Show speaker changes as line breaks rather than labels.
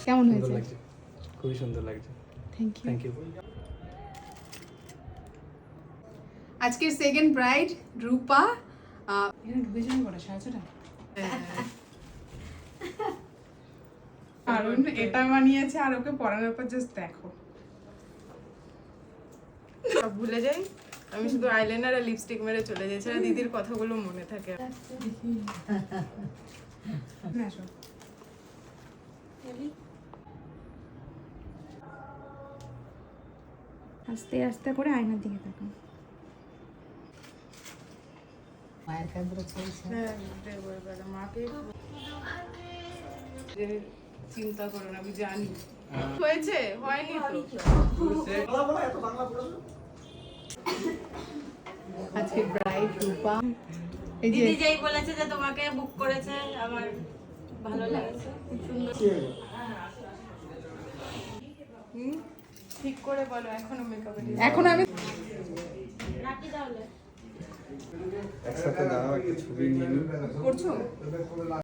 কেমন
সুন্দর
হয়েছে?
লাগছে, খুবই সুন্দর লাগছে।
Thank you.
Thank you.
আজকের সেকেন্ড ব্রাইড রূপা। এখানে ঢুকে যাবে কটা? 6:30? কারণ এটা বানিয়েছে আর ওকে পড়ানোর পর জাস্ট দেখো।
সব ভুলে যাই, আমি শুধু আইলাইনার আর লিপস্টিক মেরে চলে যাই, সেটা দিদির কথাগুলো মনে থাকে।
না সব
আস্তে আস্তে করে আয়নার দিকে তাকাও।
মায়ের কাঁদরে চলছে।
হ্যাঁ, দেবো এবারে মাকে। যে চিন্তা করো না, আমি জানি হয়েছে, হয়নি তো।
আজকে ব্রাইড রূপা। এই যে
দিদি যেই বলেছে যে তোমাকে বুক করেছে, আমার ভালো লাগছে, খুব সুন্দর।
ঠিক করে বলো, এখনো মেকআপে
এখন আমি
রাখি তাহলে।
একসাথে দাঁড়াও, একটা ছবি নিয়ে নিই।
করছো?